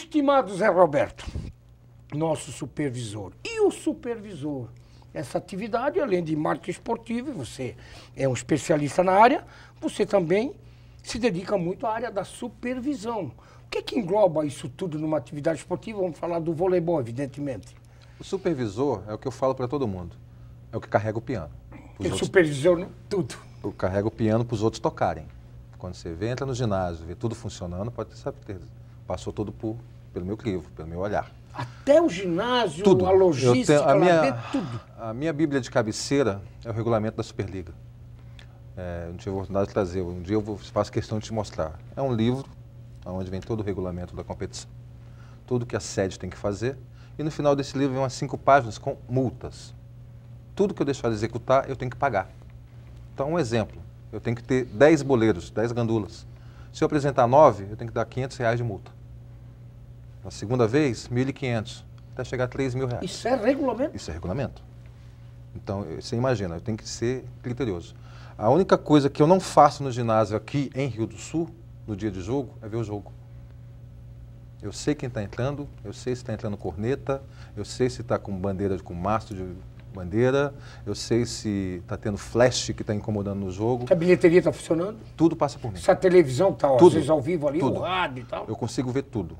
Estimado Zé Roberto, nosso supervisor. E o supervisor? Essa atividade, além de marketing esportivo, você é um especialista na área, você também se dedica muito à área da supervisão. O que é que engloba isso tudo numa atividade esportiva? Vamos falar do voleibol, evidentemente. O supervisor é o que eu falo para todo mundo. É o que carrega o piano. O supervisor, né? Tudo. Eu carrego o piano para os outros tocarem. Quando você vê, entra no ginásio, vê tudo funcionando, pode ter certeza. Passou todo pelo meu crivo, pelo meu olhar. Até o ginásio, tudo. A logística, tudo. A minha bíblia de cabeceira é o regulamento da Superliga. Não tive a oportunidade de trazer, um dia eu faço questão de te mostrar. É um livro onde vem todo o regulamento da competição, tudo que a sede tem que fazer, e no final desse livro vem umas 5 páginas com multas. Tudo que eu deixar de executar, eu tenho que pagar. Então, um exemplo, eu tenho que ter 10 boleiros, 10 gandulas. Se eu apresentar 9, eu tenho que dar R$500 de multa. Na segunda vez, 1.500, até chegar a R$3.000. Isso é regulamento? Isso é regulamento. Então, você imagina, eu tenho que ser criterioso. A única coisa que eu não faço no ginásio aqui em Rio do Sul, no dia de jogo, é ver o jogo. Eu sei quem está entrando, eu sei se está entrando corneta, eu sei se está com bandeira, com mastro de bandeira, eu sei se está tendo flash que está incomodando no jogo. Se a bilheteria está funcionando? Tudo passa por mim. Se a televisão está, às vezes, ao vivo ali, tudo. o rádio e tal? Eu consigo ver tudo.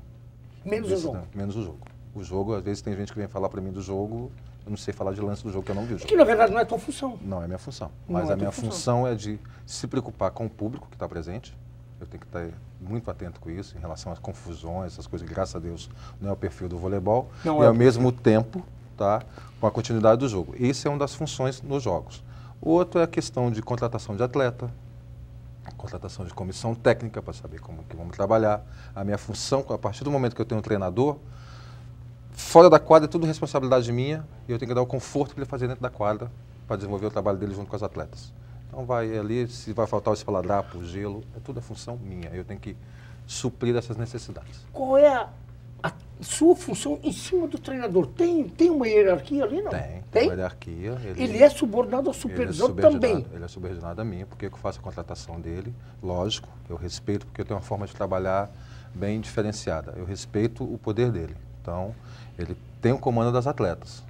Menos o jogo? Menos o jogo. O jogo, às vezes, tem gente que vem falar para mim do jogo, eu não sei falar de lance do jogo, que eu não vi o jogo. Que, na verdade, não é tua função. Não é minha função. Não Mas é a minha função. função é de se preocupar com o público que está presente. Eu tenho que estar muito atento com isso, em relação às confusões, essas coisas que, graças a Deus, não é o perfil do voleibol. Não e, é ao mesmo tempo, tá, com a continuidade do jogo. Essa é uma das funções nos jogos. O outro é a questão de contratação de atleta, contratação de comissão técnica, para saber como que vamos trabalhar. A minha função, a partir do momento que eu tenho um treinador, fora da quadra é tudo responsabilidade minha, e eu tenho que dar o conforto para ele fazer dentro da quadra, para desenvolver o trabalho dele junto com os atletas. Então vai ali, se vai faltar o espaladrapo, o gelo, tudo é função minha. Eu tenho que suprir essas necessidades. Qual é a sua função em cima do treinador? Tem uma hierarquia ali, não? Tem uma hierarquia. Ele é subordinado ao supervisor também? Ele é subordinado a mim, porque eu faço a contratação dele, lógico, eu respeito, porque eu tenho uma forma de trabalhar bem diferenciada. Eu respeito o poder dele. Então, ele tem o comando das atletas.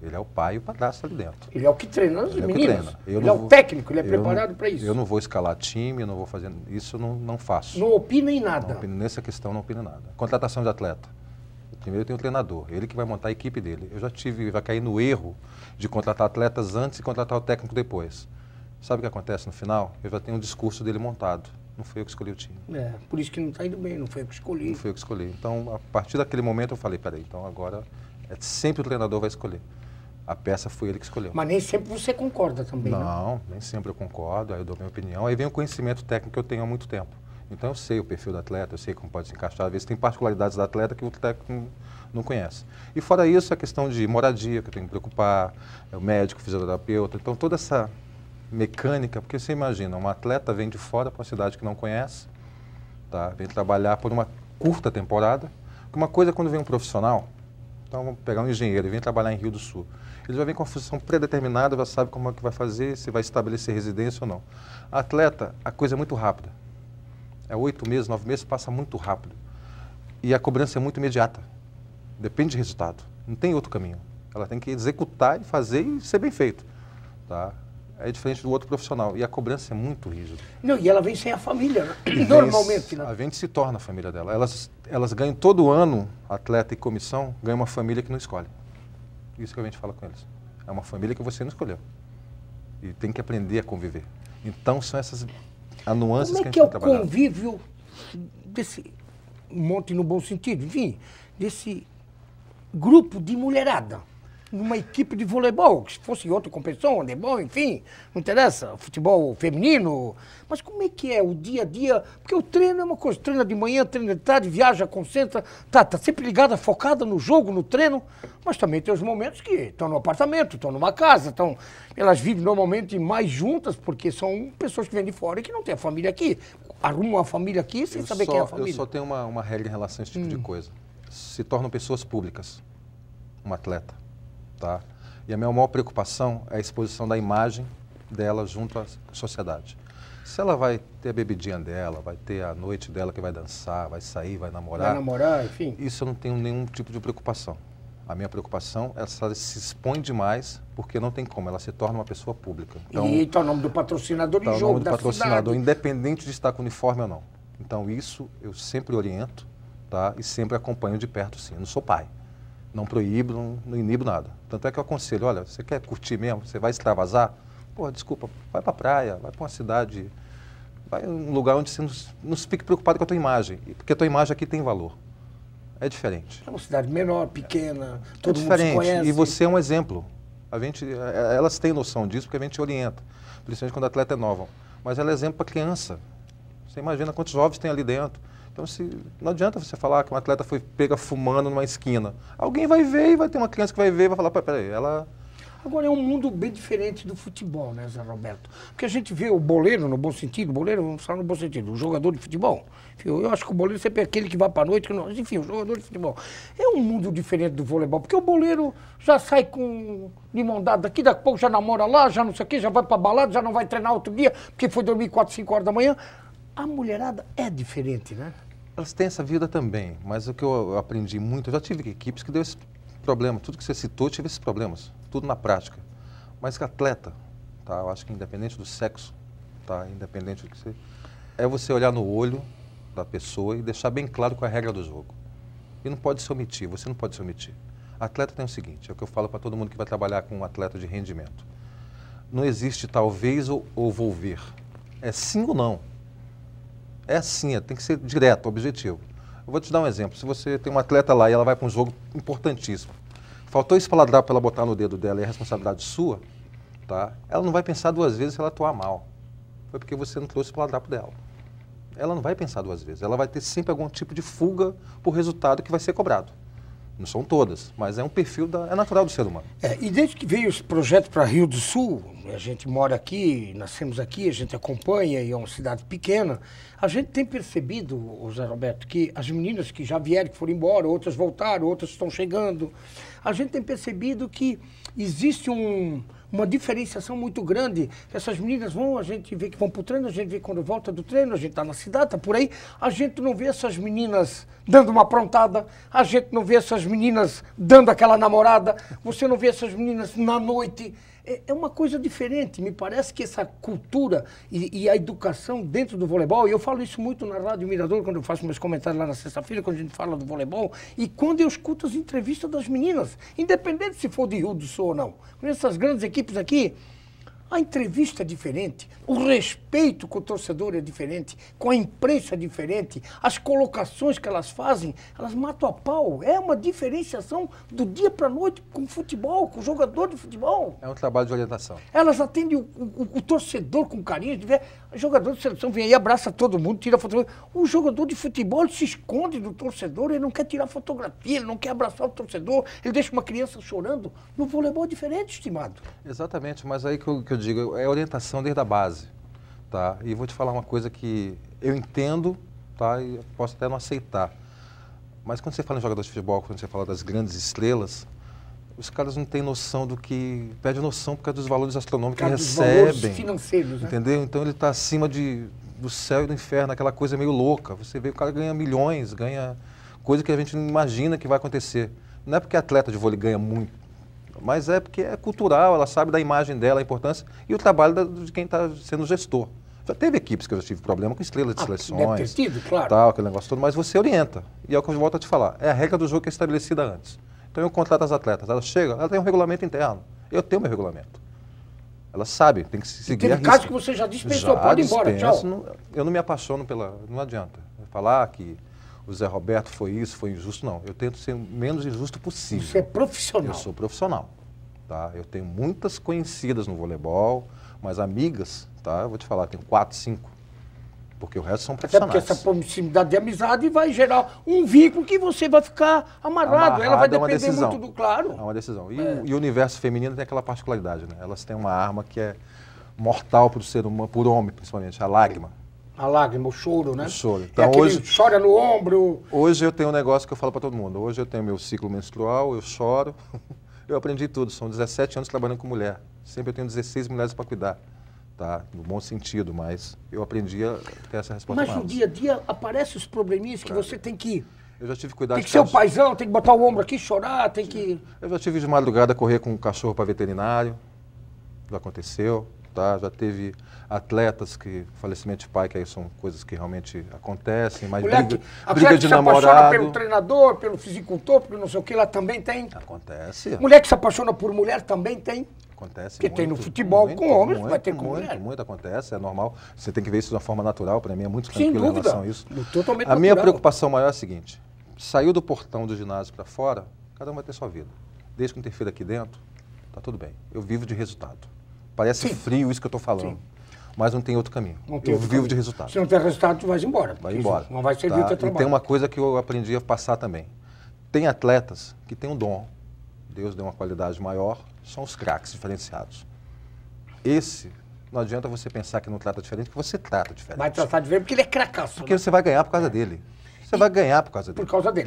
Ele é o pai e o padrasto ali dentro. Ele é o que treina as meninas. Ele é o vou, técnico, ele é preparado para isso. Eu não vou escalar time, eu não vou fazer isso, eu não faço. Não opina em nada. Não opino, nessa questão não opino nada. Contratação de atleta. Primeiro eu tenho o treinador, ele que vai montar a equipe dele. Eu já caí no erro de contratar atletas antes e contratar o técnico depois. Sabe o que acontece no final? Eu já tenho um discurso dele montado. Não foi eu que escolhi o time. Por isso que não está indo bem, não foi eu que escolhi. Não foi eu que escolhi. Então, a partir daquele momento eu falei, peraí, então agora sempre o treinador vai escolher. A peça foi ele que escolheu. Mas nem sempre você concorda também, né? Não, nem sempre eu concordo, aí eu dou minha opinião. Aí vem o conhecimento técnico que eu tenho há muito tempo. Então eu sei o perfil do atleta, eu sei como pode se encaixar. Às vezes tem particularidades do atleta que o técnico não conhece. E fora isso, a questão de moradia, que eu tenho que me preocupar, é o médico, o fisioterapeuta. Então toda essa mecânica, porque você imagina, um atleta vem de fora para uma cidade que não conhece, tá? Vem trabalhar por uma curta temporada. Uma coisa é quando vem um profissional, então vamos pegar um engenheiro e vem trabalhar em Rio do Sul. Ele já vem com uma função predeterminada, já sabe como é que vai fazer, se vai estabelecer residência ou não. Atleta, a coisa é muito rápida. É 8 meses, 9 meses, passa muito rápido. E a cobrança é muito imediata. Depende de resultado. Não tem outro caminho. Ela tem que executar e fazer e ser bem feito. Tá? É diferente do outro profissional. E a cobrança é muito rígida. Não, e ela vem sem a família, né? Normalmente, né? A gente se torna a família dela. Elas ganham todo ano, atleta e comissão, ganham uma família que não escolhe. Isso que a gente fala com eles. É uma família que você não escolheu. E tem que aprender a conviver. Então, são essas nuances que a gente tem que trabalhar. Como é que é o convívio desse monte no bom sentido, enfim, desse grupo de mulherada? Numa equipe de voleibol, que se fosse outra competição, handebol, enfim, não interessa, futebol feminino, mas como é que é o dia a dia? Porque o treino é uma coisa, treina de manhã, treina de tarde, viaja, concentra, tá sempre ligada, focada no jogo, no treino, mas também tem os momentos que estão no apartamento, estão numa casa, elas vivem normalmente mais juntas, porque são pessoas que vêm de fora e que não têm a família aqui, arrumam uma família aqui sem saber quem é a família. Eu só tenho uma regra em relação a esse tipo de coisa, se tornam pessoas públicas, um atleta. Tá? E a minha maior preocupação é a exposição da imagem dela junto à sociedade. Se ela vai ter a bebidinha dela, vai ter a noite dela que vai dançar, vai sair, vai namorar. Vai namorar, enfim. Isso eu não tenho nenhum tipo de preocupação. A minha preocupação é se ela se expõe demais, porque não tem como, ela se torna uma pessoa pública. Então, e está o nome do patrocinador em jogo, o nome do da patrocinador, cidade. independente de estar com uniforme ou não. Então isso eu sempre oriento, tá? E sempre acompanho de perto, sim. Eu não sou pai. Não proíbo, não inibo nada. Tanto é que eu aconselho, olha, você quer curtir mesmo? Você vai extravasar? Pô, desculpa, vai pra praia, vai pra uma cidade, vai um lugar onde você não fique preocupado com a tua imagem, porque a tua imagem aqui tem valor. É diferente. É uma cidade menor, pequena, todo é mundo se diferente. conhece. E você é um exemplo. Elas têm noção disso porque a gente orienta, principalmente quando o atleta é novo. Mas ela é exemplo para criança. Você imagina quantos jovens tem ali dentro. Então, não adianta você falar que um atleta foi pega fumando numa esquina. Alguém vai ver e vai ter uma criança que vai ver e vai falar, peraí, ela... Agora é um mundo bem diferente do futebol, né, Zé Roberto? Porque a gente vê o boleiro, no bom sentido, boleiro, vamos falar no bom sentido, o jogador de futebol. Enfim, eu acho que o boleiro sempre é aquele que vai para a noite, enfim, o jogador de futebol. É um mundo diferente do voleibol, porque o boleiro já sai com limão dado daqui, daqui a pouco já namora lá, já não sei o quê, já vai para balada, já não vai treinar outro dia, porque foi dormir 4, 5 horas da manhã. A mulherada é diferente, né? Elas têm essa vida também, mas o que eu aprendi muito, eu já tive equipes que deu esse problema, tudo que você citou, eu tive esses problemas, tudo na prática. Mas que atleta, tá? Eu acho que independente do sexo, tá? Independente do que você... É você olhar no olho da pessoa e deixar bem claro qual é a regra do jogo. E não pode se omitir, você não pode se omitir. Atleta tem o seguinte, é o que eu falo para todo mundo que vai trabalhar com um atleta de rendimento. Não existe talvez ou vou ver. É sim ou não. É assim, tem que ser direto, objetivo. Eu vou te dar um exemplo. Se você tem uma atleta lá e ela vai para um jogo importantíssimo, faltou espaladrapo para ela botar no dedo dela e é responsabilidade sua, tá? Ela não vai pensar duas vezes se ela atuar mal. Foi porque você não trouxe espaladrapo dela. Ela não vai pensar duas vezes. Ela vai ter sempre algum tipo de fuga por resultado que vai ser cobrado. Não são todas, mas é um perfil, é natural do ser humano. E desde que veio esse projeto para Rio do Sul, a gente mora aqui, nascemos aqui, a gente acompanha e é uma cidade pequena, a gente tem percebido, Zé Roberto, que as meninas que já vieram, que foram embora, outras voltaram, outras estão chegando, a gente tem percebido que existe uma diferenciação muito grande. Essas meninas vão, a gente vê que vão para o treino, a gente vê quando volta do treino, a gente está na cidade, está por aí, a gente não vê essas meninas dando uma aprontada, a gente não vê essas meninas dando aquela namorada, você não vê essas meninas na noite. É uma coisa diferente, me parece que essa cultura e a educação dentro do voleibol, e eu falo isso muito na Rádio Mirador, quando eu faço meus comentários lá na sexta-feira, quando a gente fala do voleibol, e quando eu escuto as entrevistas das meninas, independente se for de Rio do Sul ou não, com essas grandes equipes aqui, a entrevista é diferente, o respeito com o torcedor é diferente, com a imprensa é diferente, as colocações que elas fazem, elas matam a pau. É uma diferenciação do dia para a noite com o futebol, com o jogador de futebol. É um trabalho de orientação. Elas atendem o torcedor com carinho. O jogador de seleção vem aí, abraça todo mundo, tira fotografia. O jogador de futebol ele se esconde do torcedor, ele não quer tirar fotografia, ele não quer abraçar o torcedor, ele deixa uma criança chorando. No voleibol é diferente, estimado. Exatamente, mas aí que eu digo, é orientação desde a base, tá? E vou te falar uma coisa que eu entendo, tá? E posso até não aceitar. Mas quando você fala em jogador de futebol, quando você fala das grandes estrelas, os caras não têm noção do que... Perde noção por causa dos valores astronômicos que eles recebem. Valores financeiros, né? Entendeu? Então ele está acima do céu e do inferno, aquela coisa meio louca. Você vê o cara ganha milhões, ganha coisa que a gente não imagina que vai acontecer. Não é porque atleta de vôlei ganha muito, mas é porque é cultural, ela sabe da imagem dela, a importância e o trabalho de quem está sendo gestor. Já teve equipes que eu já tive problema com estrelas de seleções, deve ter tido, claro. Tal, aquele negócio todo, mas você orienta. E é o que eu volto a te falar, é a regra do jogo que é estabelecida antes. Então eu contrato as atletas, ela chega, ela tem um regulamento interno, eu tenho meu regulamento. Ela sabe, tem que seguir a risca. Teve caso que você já dispensou, pode ir embora, tchau. Eu não me apaixono não adianta falar que o Zé Roberto foi isso, foi injusto, não. Eu tento ser o menos injusto possível. Você é profissional. Eu sou profissional, tá? Eu tenho muitas conhecidas no voleibol, mas amigas, tá? Eu vou te falar, tenho 4, 5, porque o resto são profissionais. Até porque essa proximidade de amizade vai gerar um vínculo que você vai ficar amarrado. Ela vai depender muito do claro. É uma decisão. E o universo feminino tem aquela particularidade, né? Elas têm uma arma que é mortal para o ser humano, por homem principalmente, a lágrima. A lágrima, o choro, né? O choro. Então, hoje chora no ombro. Hoje eu tenho um negócio que eu falo para todo mundo. Hoje eu tenho meu ciclo menstrual, eu choro. Eu aprendi tudo. São 17 anos trabalhando com mulher. Sempre eu tenho 16 mulheres para cuidar. tá? No bom sentido, mas eu aprendi a ter essa resposta. Mas no dia a dia aparecem os probleminhas que você tem que... Eu já tive cuidado Tem que ser o paizão, tem que botar o ombro aqui, chorar, tem que... Eu já tive de madrugada correr com um cachorro para veterinário, já aconteceu, tá? Já teve atletas que, falecimento de pai, que aí são coisas que realmente acontecem, mas briga de se apaixona namorado... pelo treinador, pelo fisicultor, pelo não sei o que, lá também tem. Acontece. Mulher que se apaixona por mulher também tem. Acontece Porque muito, tem no futebol muito, com homens, muito, vai ter com muito, mulher. muito acontece, é normal. Você tem que ver isso de uma forma natural, para mim é muito Sem tranquilo em dúvida. relação a isso. Totalmente A minha natural. preocupação maior é a seguinte, saiu do portão do ginásio para fora, cada um vai ter sua vida. Desde que não interfira aqui dentro, tá tudo bem. Eu vivo de resultado. Parece frio isso que eu estou falando, mas não tem outro caminho. Eu vivo de resultado. Se não tem resultado, tu vai embora. Vai embora. Não vai servir o teu E trabalho. tem uma coisa que eu aprendi a passar também. Tem atletas que têm um dom, Deus deu uma qualidade maior, são os craques diferenciados. Esse, não adianta você pensar que não trata diferente, porque você trata diferente. Vai tratar de ver porque ele é cracaço. Porque você vai ganhar por causa dele. Você vai ganhar por causa dele. Por causa dele.